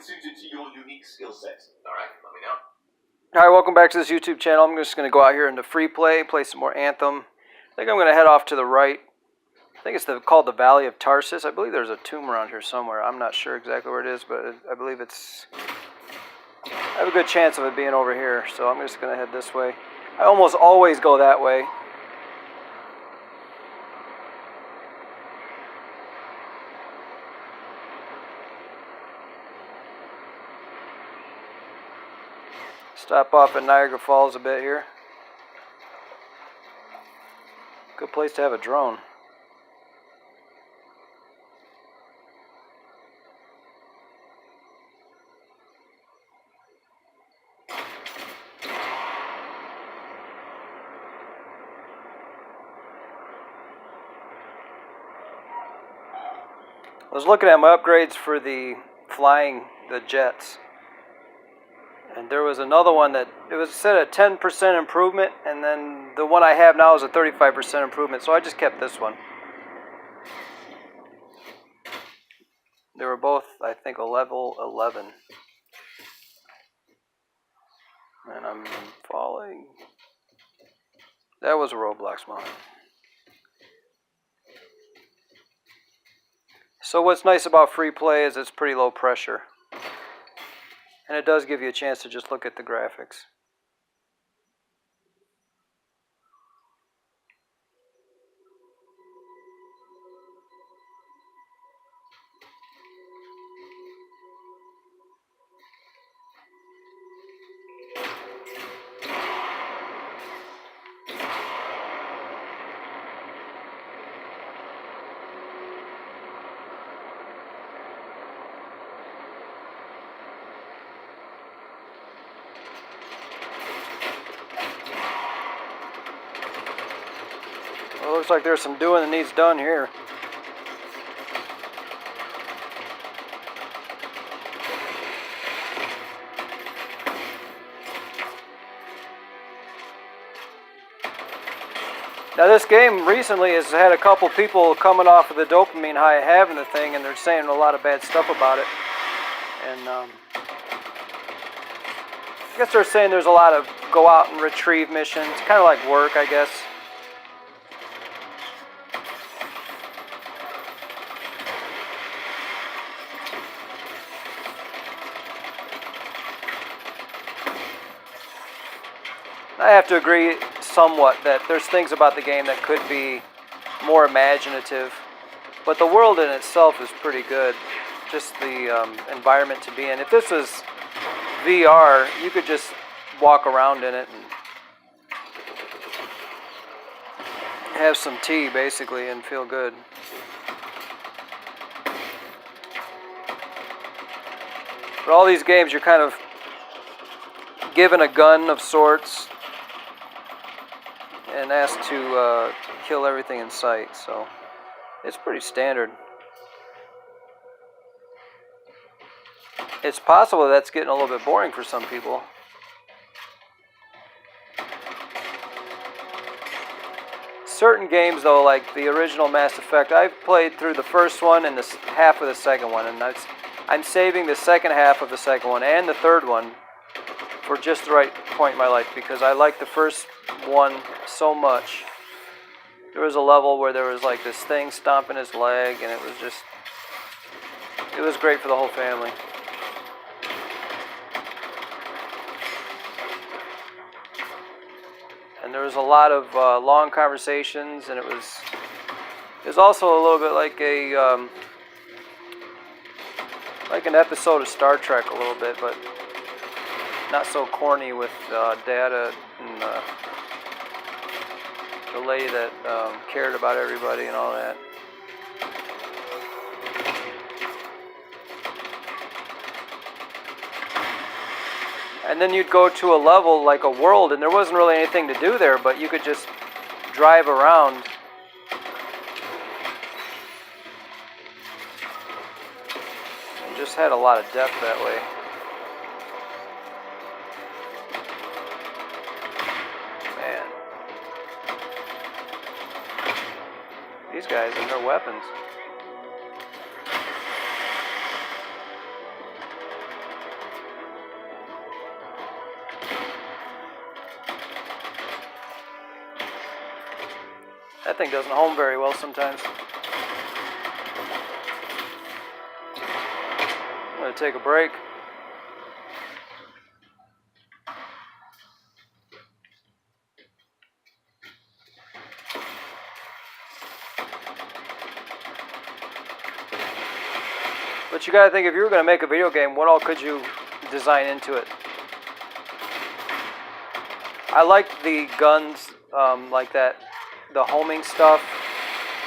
suited to your unique skill set. All right, let me know. Hi, welcome back to this YouTube channel. I'm just going to go out here into free play some more Anthem. I think I'm going to head off to the right. I think it's called the Valley of Tarsus. I believe there's a tomb around here somewhere. I'm not sure exactly where it is, but I believe it's... I have a good chance of it being over here, so I'm just going to head this way. I almost always go that way. Stop off at Niagara Falls a bit here. Good place to have a drone. I was looking at my upgrades for the flying the jets. And there was another one that, it was set at 10% improvement, and then the one I have now is a 35% improvement, so I just kept this one. They were both, I think, a level 11. And I'm falling. That was a Roblox mod. So what's nice about free play is it's pretty low pressure. And it does give you a chance to just look at the graphics. Well, it looks like there's some doing that needs done here. Now this game recently has had a couple people coming off of the dopamine high of having the thing, and they're saying a lot of bad stuff about it. And I guess they're saying there's a lot of go out and retrieve missions, kind of like work, I guess. I have to agree somewhat that there's things about the game that could be more imaginative, but the world in itself is pretty good. Just the environment to be in. If this was VR, you could just walk around in it and have some tea, basically, and feel good. But all these games, you're kind of given a gun of sorts and asked to kill everything in sight, so it's pretty standard. It's possible that's getting a little bit boring for some people. Certain games, though, like the original Mass Effect, I've played through the first one and half of the second one, and I'm saving the second half of the second one and the third one for just the right point in my life, because I like the first one so much. There was a level where there was like this thing stomping his leg, and it was great for the whole family. And there was a lot of long conversations, and it was also a little bit like an episode of Star Trek a little bit, but not so corny with Data and the lady that cared about everybody and all that. And then you'd go to a level like a world, and there wasn't really anything to do there, but you could just drive around. And just had a lot of depth that way. These guys and their weapons. That thing doesn't home very well sometimes. I'm going to take a break. But you got to think, if you were going to make a video game, what all could you design into it? I like the guns, like that, the homing stuff,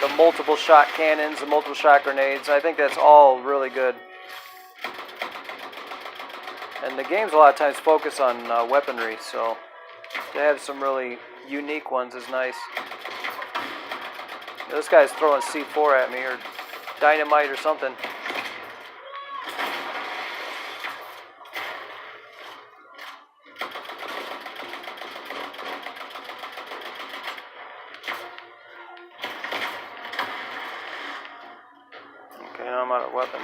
the multiple shot cannons, the multiple shot grenades. I think that's all really good. And the games a lot of times focus on weaponry, so to have some really unique ones is nice. This guy's throwing C4 at me, or dynamite or something. Okay, now I'm out of weapons.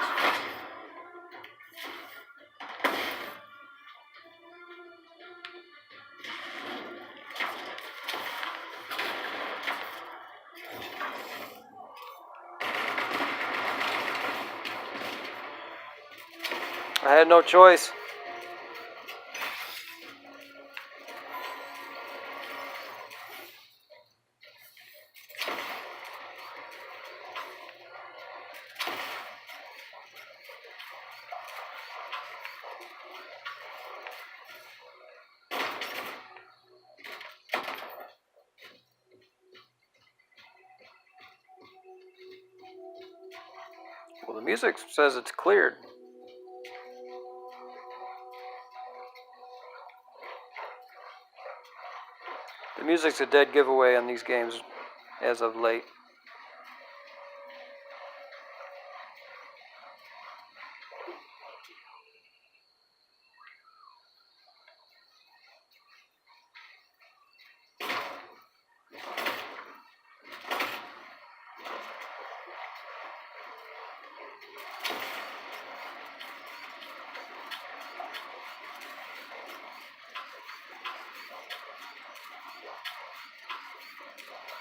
I had no choice. Well, the music says it's cleared. The music's a dead giveaway on these games as of late.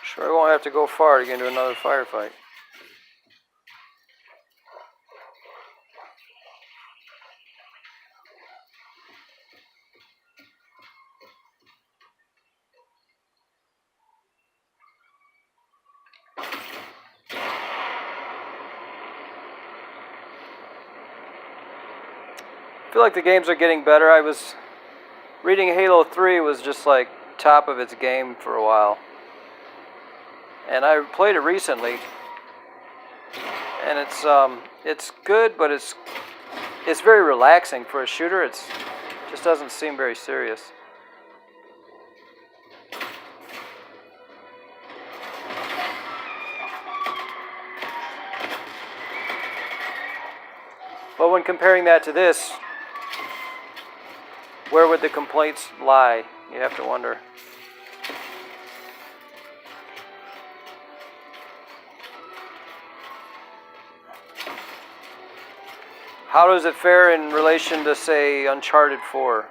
Sure, I won't have to go far to get into another firefight. I feel like the games are getting better. I was reading Halo 3 was just like top of its game for a while. And I played it recently. And it's good, but it's very relaxing for a shooter. It just doesn't seem very serious. But when comparing that to this, where would the complaints lie? You have to wonder. How does it fare in relation to, say, Uncharted 4?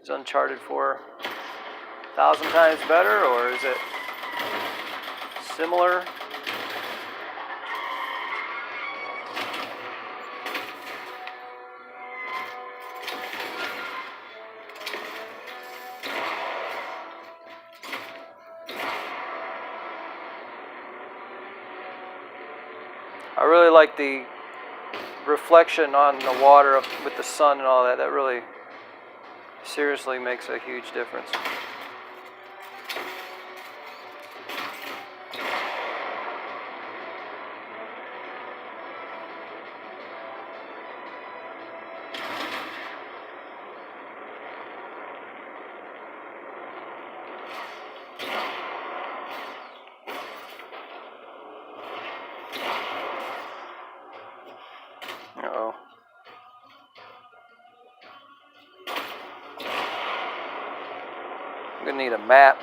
Is Uncharted 4 1,000 times better, or is it similar? I really like the reflection on the water with the sun and all that. That really seriously makes a huge difference. Uh-oh. I'm gonna need a map.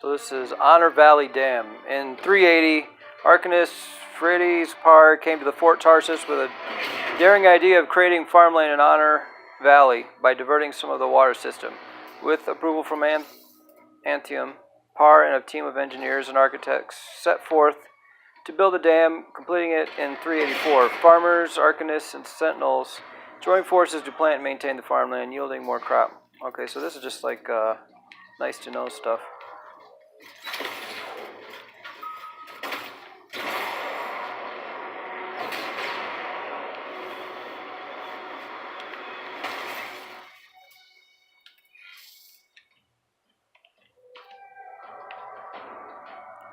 So this is Honor Valley Dam. In 380, Arcanus Frides Par came to the Fort Tarsus with a daring idea of creating farmland in Honor Valley by diverting some of the water system. With approval from Anthem, Par and a team of engineers and architects set forth to build a dam, completing it in 384. Farmers, Arcanists, and Sentinels joined forces to plant and maintain the farmland, yielding more crop. Okay, so this is just like nice to know stuff.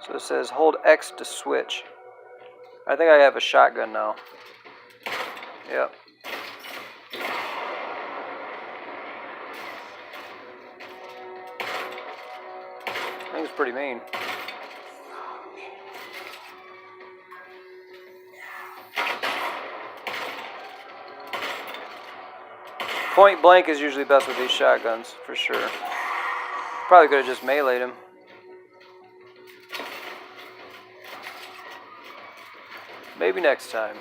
So it says hold X to switch. I think I have a shotgun now. Yep. I think it's pretty mean. Point blank is usually best with these shotguns, for sure. Probably could have just meleeed him. Maybe next time.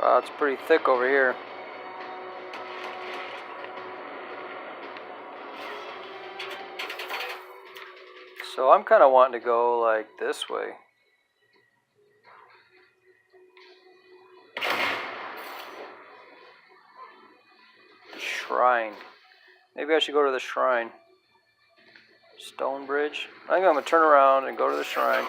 Wow, it's pretty thick over here. So I'm kind of wanting to go like this way. The shrine. Maybe I should go to the shrine. Stone bridge. I think I'm going to turn around and go to the shrine.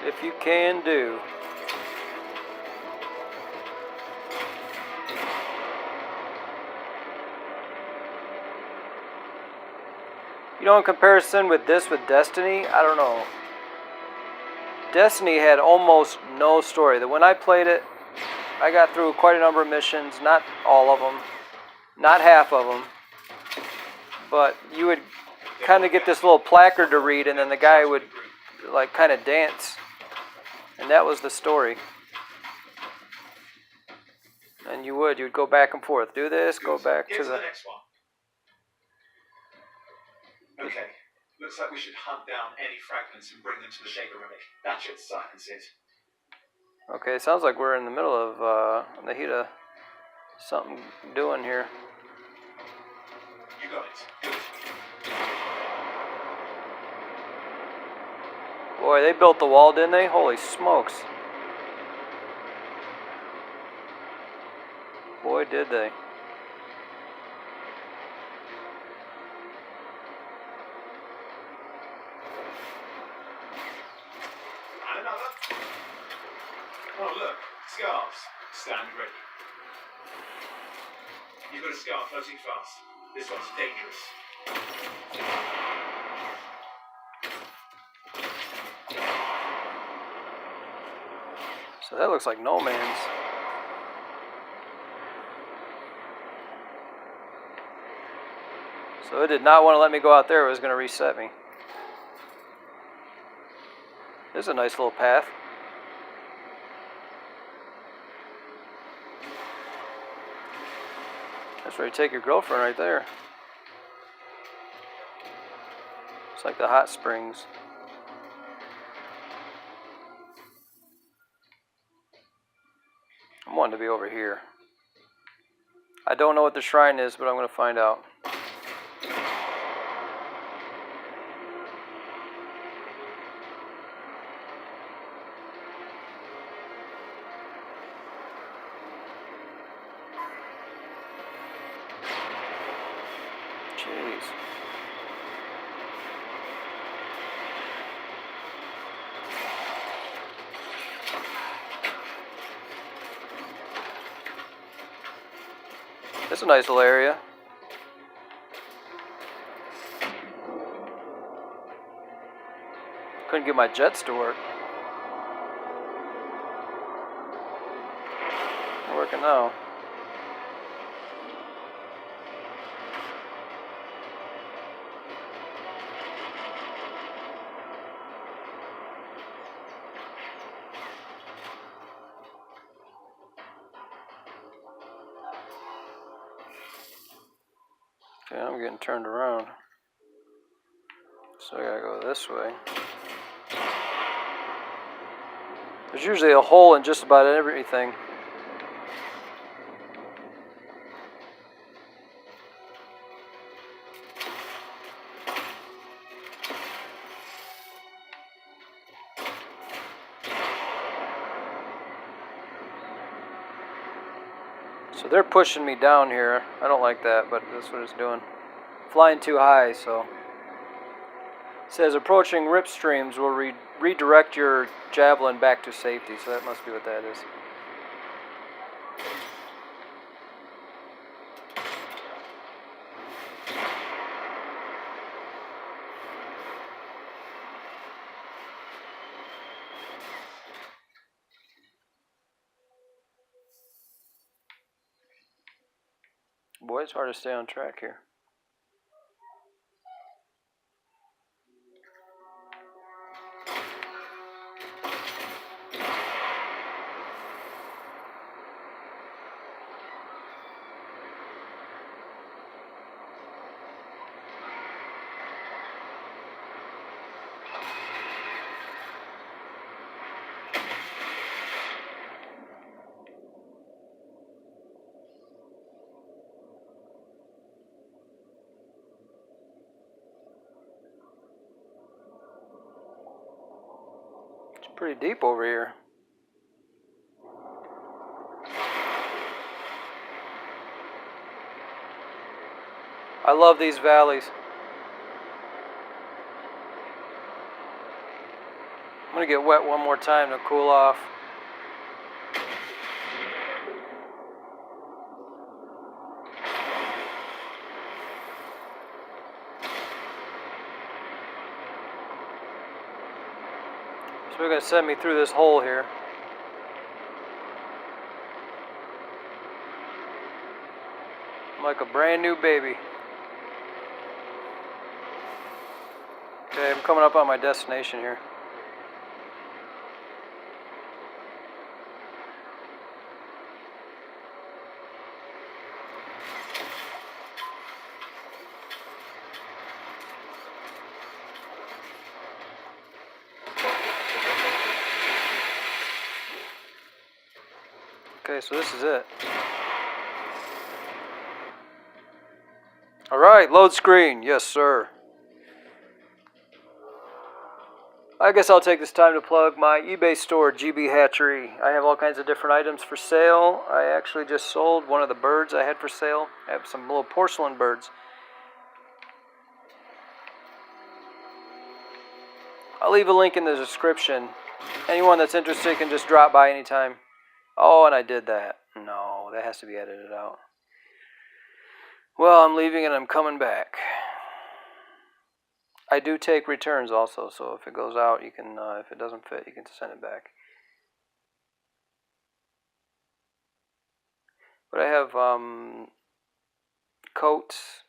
If you can do. You know, in comparison with this with Destiny, I don't know. Destiny had almost no story. That when I played it, I got through quite a number of missions, not all of them, not half of them, but you would kind of get this little placard to read, and then the guy would like kind of dance. And that was the story. And you'd go back and forth. Do this, go back to the next one. Okay, looks like we should hunt down any fragments and bring them to the Shaper Relic. That should silence it. Okay, sounds like we're in the middle of the heat of something doing here. You got it. Good. Boy, they built the wall, didn't they? Holy smokes. Boy, did they. And another. Oh, look. Scarves. Stand ready. You've got a scarf floating fast. This one's dangerous. So that looks like no man's. So it did not want to let me go out there. It was going to reset me. There's a nice little path. That's where you take your girlfriend right there. It's like the hot springs. I'm wanting to be over here. I don't know what the shrine is, but I'm going to find out. Jeez. It's a nice little area. Couldn't get my jets to work. They're working now. Okay, I'm getting turned around. So I gotta go this way. There's usually a hole in just about everything. So they're pushing me down here. I don't like that, but that's what it's doing. Flying too high, so. It says approaching rip streams will redirect your javelin back to safety, so that must be what that is. Boy, it's hard to stay on track here. It's pretty deep over here. I love these valleys. I'm gonna get wet one more time to cool off. So we're gonna send me through this hole here. I'm like a brand new baby. Okay, I'm coming up on my destination here. Okay, so this is it. Alright, load screen. Yes, sir. I guess I'll take this time to plug my eBay store, GB Hatchery. I have all kinds of different items for sale. I actually just sold one of the birds I had for sale. I have some little porcelain birds. I'll leave a link in the description. Anyone that's interested can just drop by anytime. Oh, and I did that. No, that has to be edited out. Well, I'm leaving and I'm coming back. I do take returns also, so if it goes out, you can, if it doesn't fit, you can send it back. But I have coats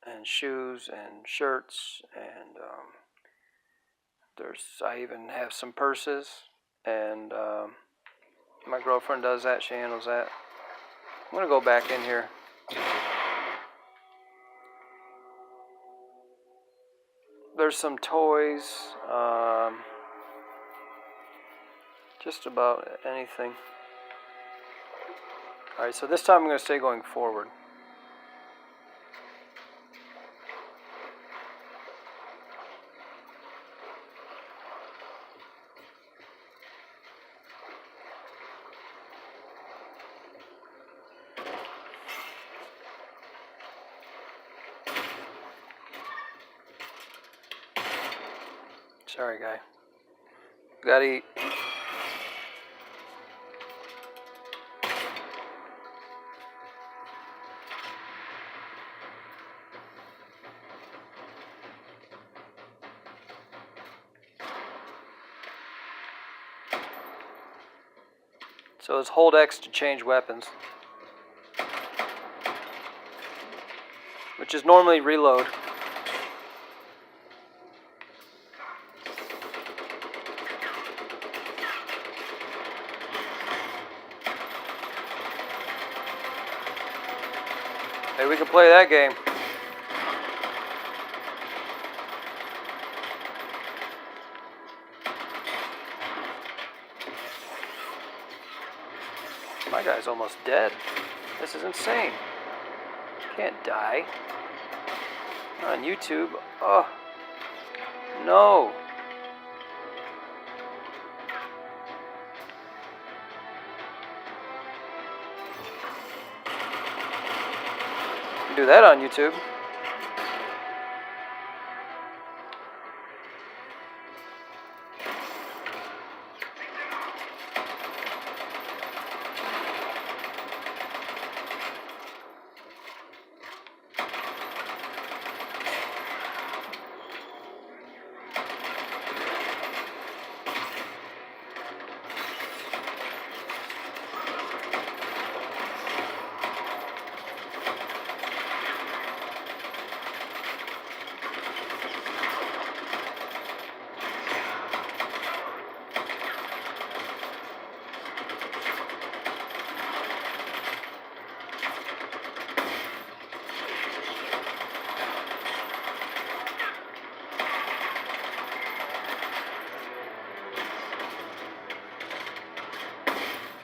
and shoes and shirts, and I even have some purses, and my girlfriend does that. She handles that. I'm gonna go back in here. There's some toys, just about anything. Alright, so this time I'm going to stay going forward. Sorry, guy. Gotta eat. So it's hold X to change weapons, which is normally reload. Hey, we can play that game. My guy's almost dead. This is insane. Can't die. On YouTube. Oh. No. You can do that on YouTube.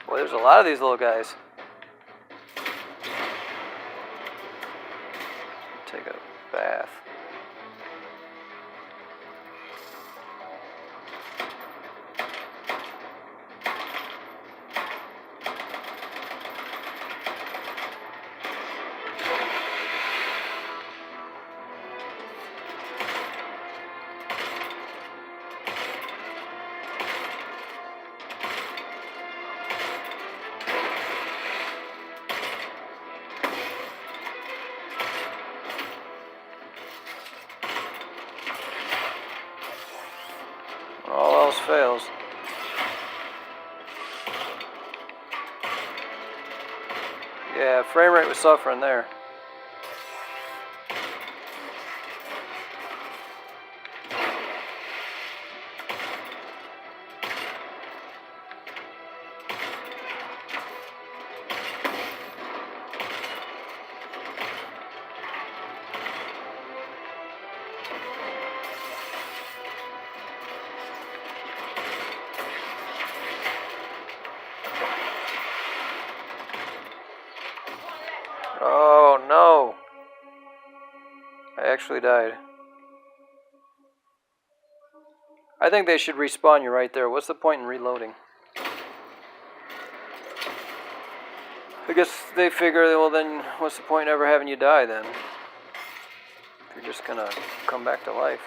Boy, there's a lot of these little guys. Take a bath. All else fails. Yeah, frame rate was suffering there. Oh no. I actually died. I think they should respawn you right there. What's the point in reloading? I guess they figure, well then, what's the point in ever having you die then? If you're just gonna come back to life.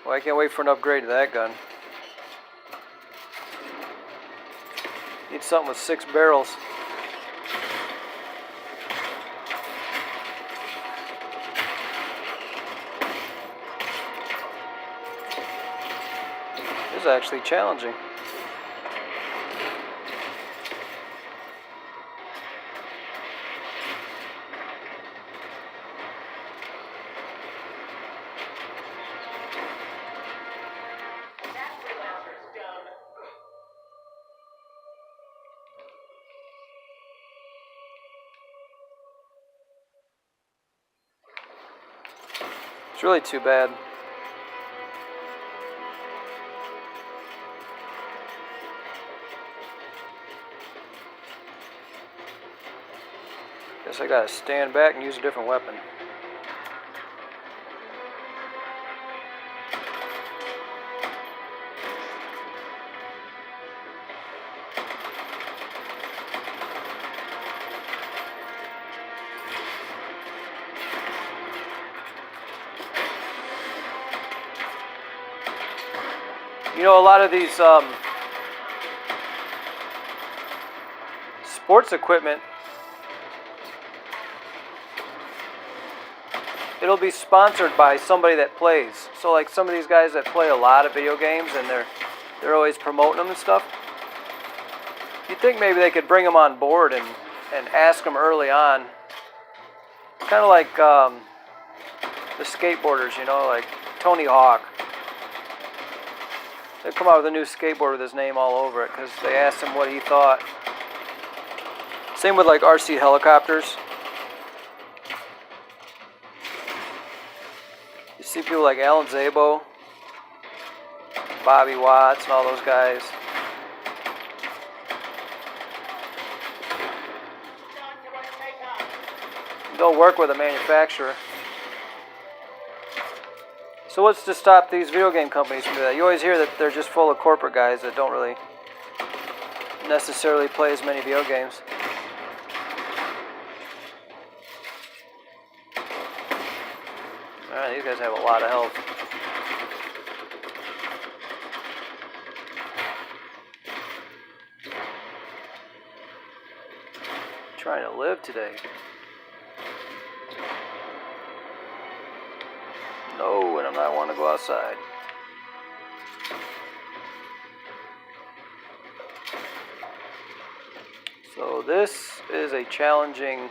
Well, I can't wait for an upgrade to that gun. Need something with 6 barrels. This is actually challenging. It's really too bad. Guess I gotta stand back and use a different weapon. You know, a lot of these sports equipment it'll be sponsored by somebody that plays. So like some of these guys that play a lot of video games and they're always promoting them and stuff. You'd think maybe they could bring them on board and ask them early on. Kind of like the skateboarders, you know, like Tony Hawk. They come out with a new skateboard with his name all over it because they asked him what he thought. Same with like RC helicopters. You see people like Alan Szabo, Bobby Watts, and all those guys. They'll work with a manufacturer. So what's to stop these video game companies from doing that? You always hear that they're just full of corporate guys that don't really necessarily play as many video games. Alright, these guys have a lot of health. Trying to live today. No, and I want to go outside. So this is a challenging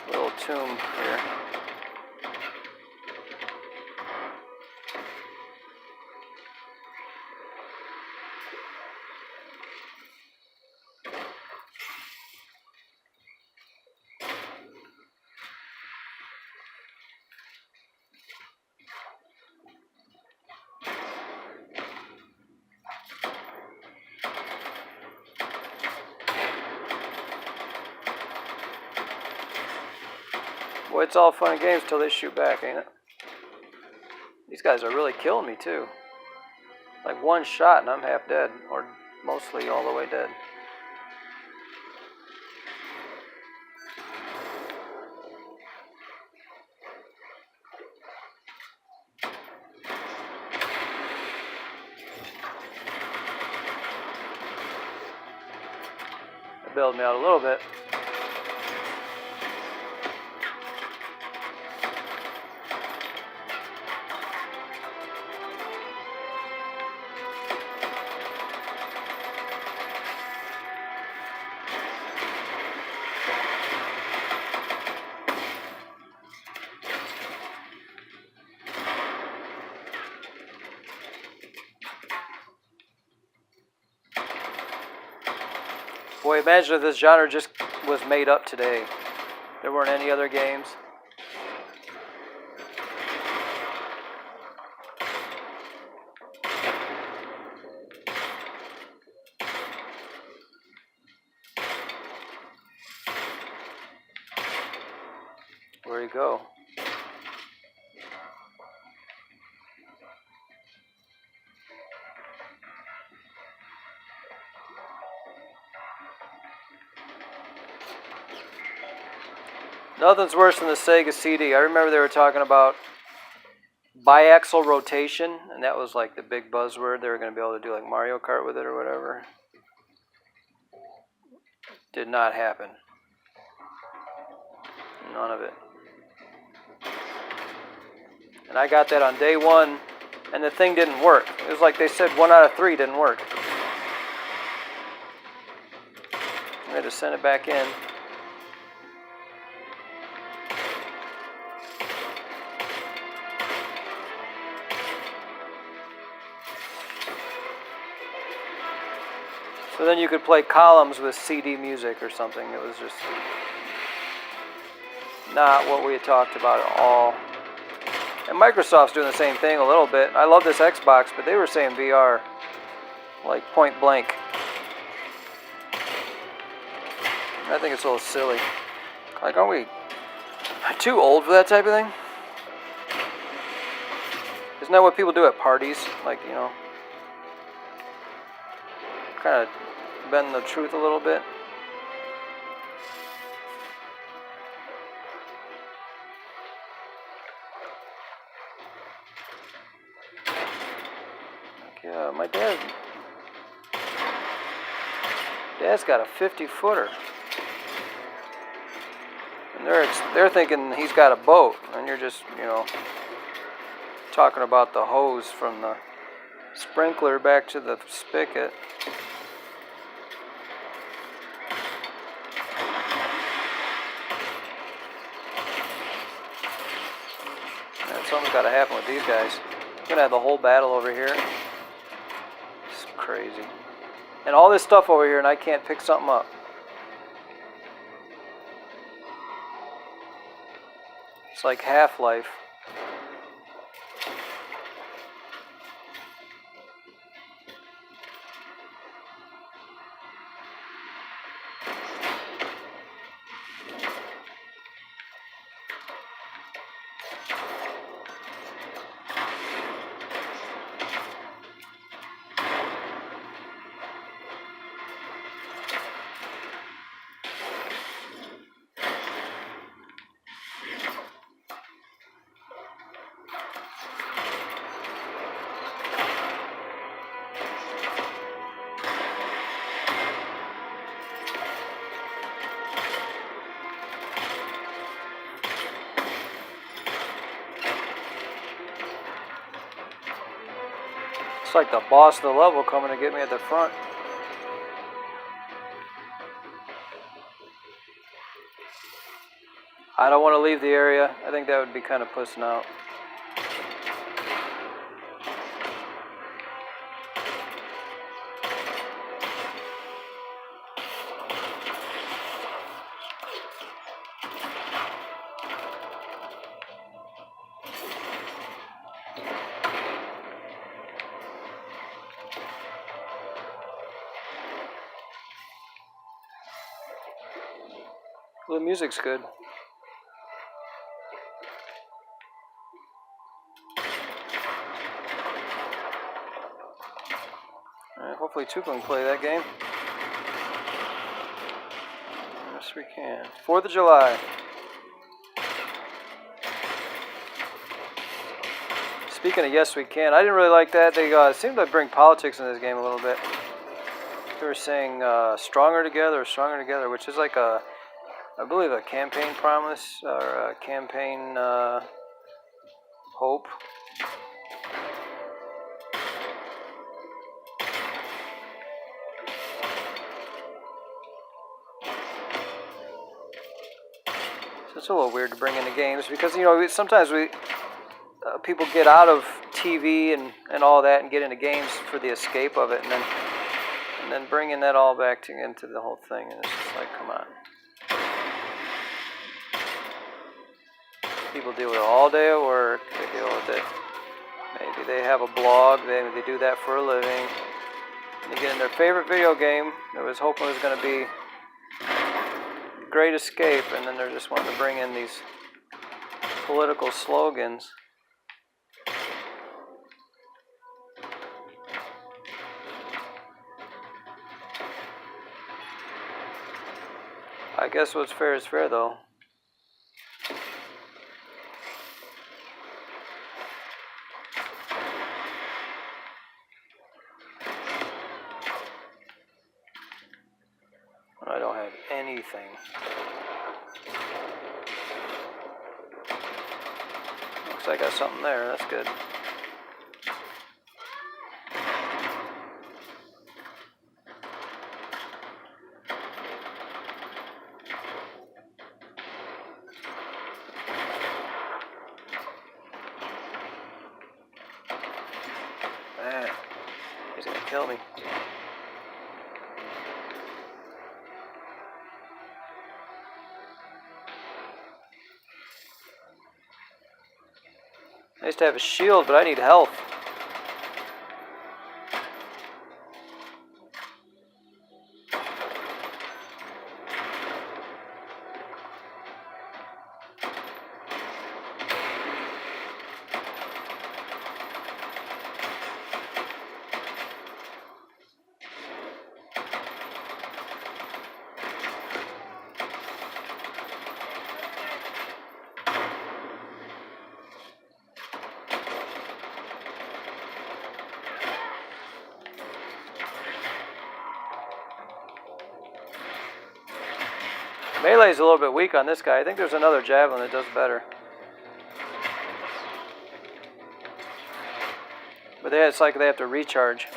little tomb here. Boy, it's all fun and games till they shoot back, ain't it? These guys are really killing me, too. Like one shot and I'm half dead, or mostly all the way dead. They bailed me out a little bit. Boy, imagine if this genre just was made up today. There weren't any other games. Where'd he go? Nothing's worse than the Sega CD. I remember they were talking about biaxial rotation, and that was like the big buzzword. They were going to be able to do like Mario Kart with it or whatever. Did not happen. None of it. And I got that on day one, and the thing didn't work. It was like they said 1 out of 3 didn't work. I had to send it back in. So then you could play columns with CD music or something. It was just not what we had talked about at all. And Microsoft's doing the same thing a little bit. I love this Xbox, but they were saying VR, like point blank. I think it's a little silly. Like, aren't we too old for that type of thing? Isn't that what people do at parties? Like, you know, kind of bend the truth a little bit. Yeah, my dad's got a 50-footer. They're thinking he's got a boat, and you're just, you know, talking about the hose from the sprinkler back to the spigot. And something's got to happen with these guys. I'm gonna have the whole battle over here. It's crazy. And all this stuff over here, and I can't pick something up. It's like Half-Life. It's like the boss of the level coming to get me at the front. I don't want to leave the area. I think that would be kind of pussing out. Well, the music's good. Alright, hopefully Tupa can play that game. Yes, we can. 4th of July. Speaking of yes, we can. I didn't really like that. They seemed to bring politics in this game a little bit. They were saying stronger together, which is like a, I believe, a campaign promise or a campaign hope. So it's a little weird to bring into games because, you know, sometimes people get out of TV and all that and get into games for the escape of it, and then bringing that all back into the whole thing, and it's just like, come on. People deal with it all day at work. They deal with it. Maybe they have a blog. They do that for a living. They get in their favorite video game. They was hoping it was going to be a great escape, and then they're just wanting to bring in these political slogans. I guess what's fair is fair, though. I don't have anything. Looks like I got something there. That's good. Man, he's gonna kill me. I used to have a shield, but I need health. Melee's a little bit weak on this guy. I think there's another javelin that does better. But it's like they have to recharge.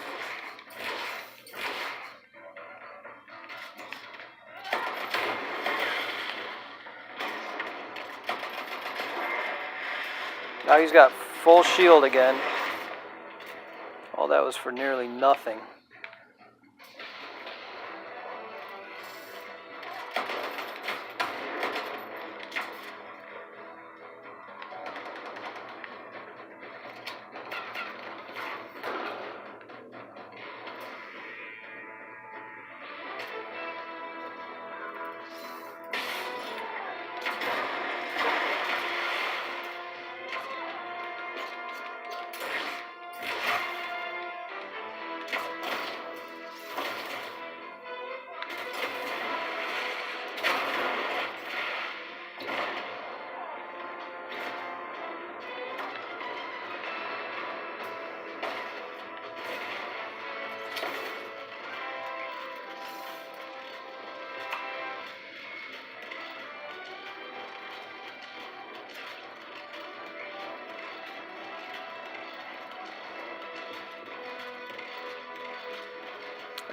Now he's got full shield again. All that was for nearly nothing.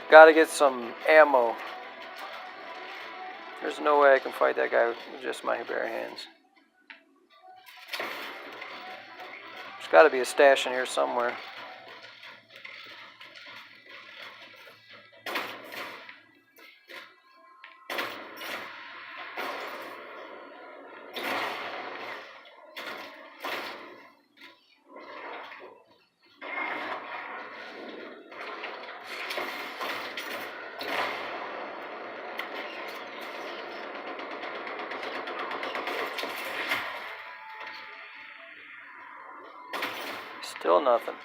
Gotta get some ammo. There's no way I can fight that guy with just my bare hands. There's gotta be a stash in here somewhere. Still nothing.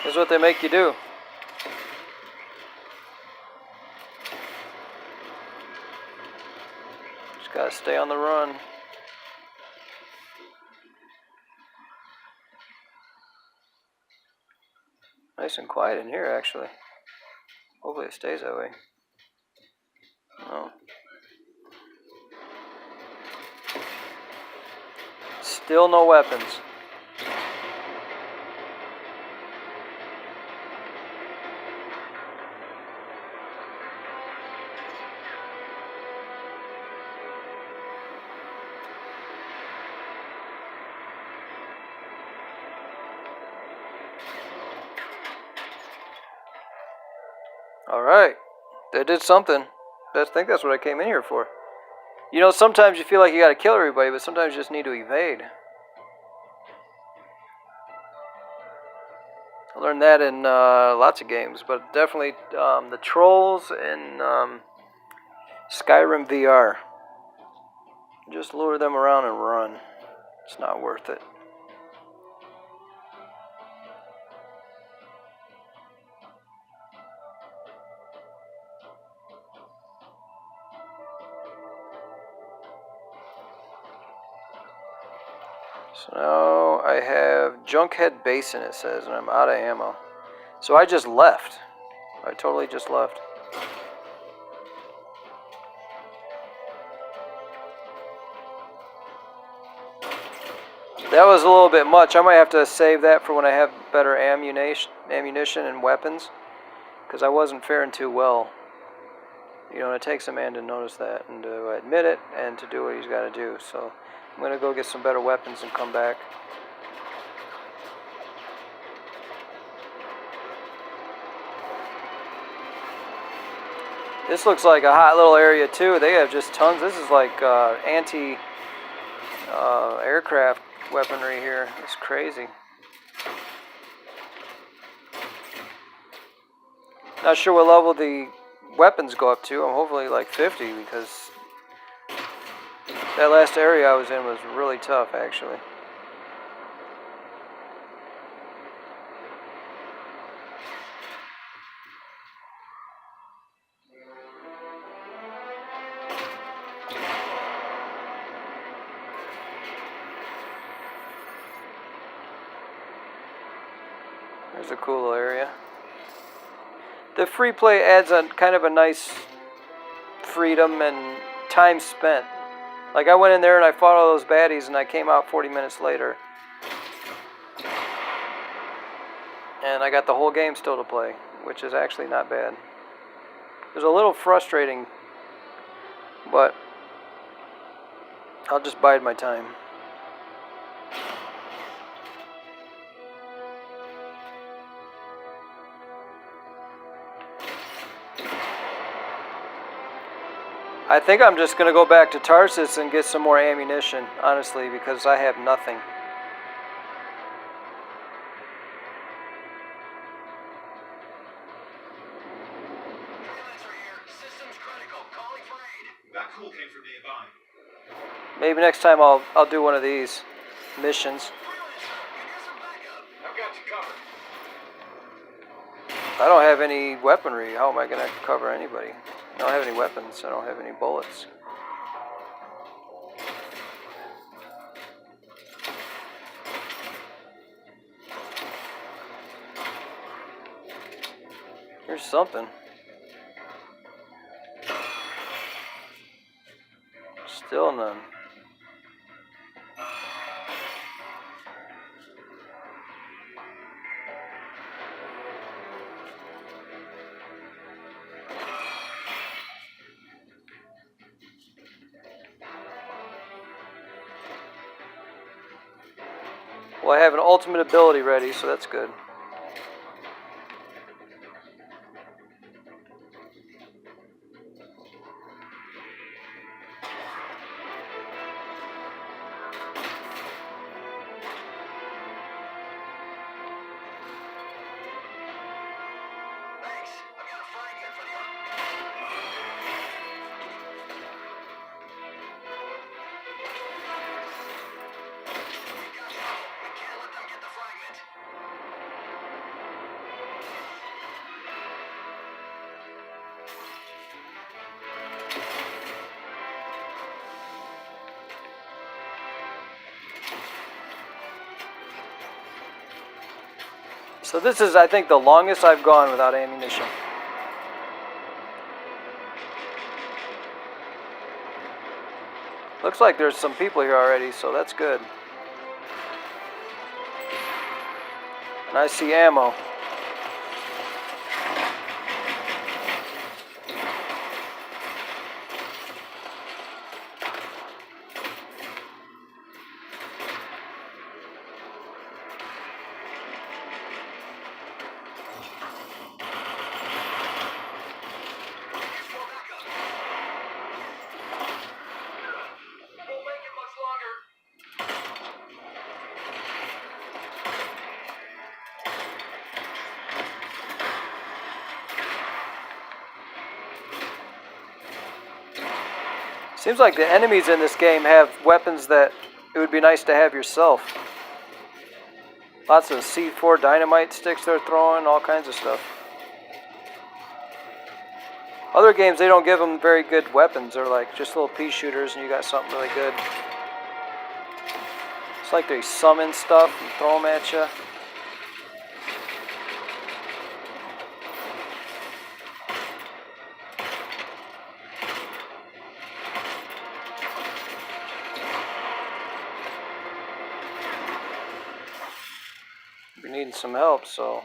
Here's what they make you do. Just gotta stay on the run. Nice and quiet in here, actually. Hopefully it stays that way. No. Still no weapons. Alright, they did something. I think that's what I came in here for. You know, sometimes you feel like you gotta kill everybody, but sometimes you just need to evade. I learned that in lots of games, but definitely the trolls in Skyrim VR. Just lure them around and run. It's not worth it. So now I have Junkhead Basin, it says, and I'm out of ammo. So I just left. I totally just left. That was a little bit much. I might have to save that for when I have better ammunition and weapons, because I wasn't faring too well. You know, it takes a man to notice that and to admit it and to do what he's got to do. So I'm going to go get some better weapons and come back. This looks like a hot little area too. They have just tons. This is like aircraft weaponry here. It's crazy. Not sure what level the weapons go up to. I'm hopefully like 50 because that last area I was in was really tough actually. There's a cool little area. The free play adds a kind of a nice freedom and time spent. Like I went in there and I fought all those baddies and I came out 40 minutes later. And I got the whole game still to play, which is actually not bad. It was a little frustrating, but I'll just bide my time. I think I'm just going to go back to Tarsus and get some more ammunition, honestly, because I have nothing. Maybe next time I'll do one of these missions. I don't have any weaponry. How am I going to cover anybody? I don't have any weapons. I don't have any bullets. Here's something. Still none. Well, I have an ultimate ability ready, so that's good. So this is, I think, the longest I've gone without ammunition. Looks like there's some people here already, so that's good. And I see ammo. Seems like the enemies in this game have weapons that it would be nice to have yourself. Lots of C4 dynamite sticks they're throwing, all kinds of stuff. Other games, they don't give them very good weapons. They're like just little pea shooters and you got something really good. It's like they summon stuff and throw them at you. We're needing some help, so.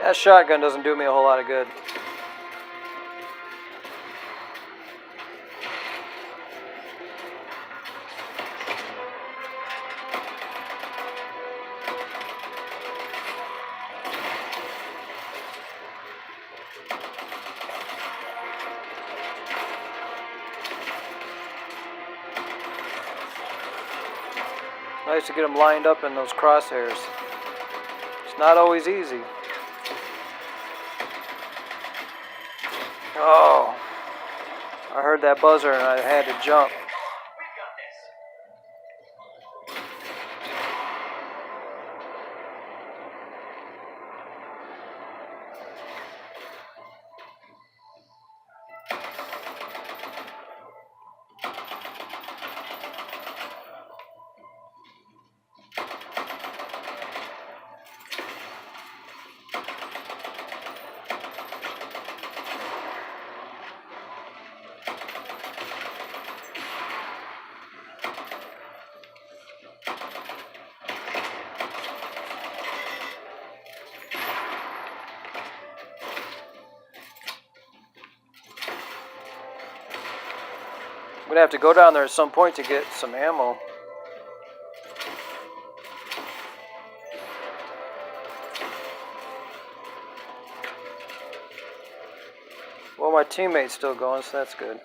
That shotgun doesn't do me a whole lot of good. Nice to get them lined up in those crosshairs. It's not always easy. Oh, I heard that buzzer and I had to jump. I'm gonna have to go down there at some point to get some ammo. Well, my teammate's still going, so that's good.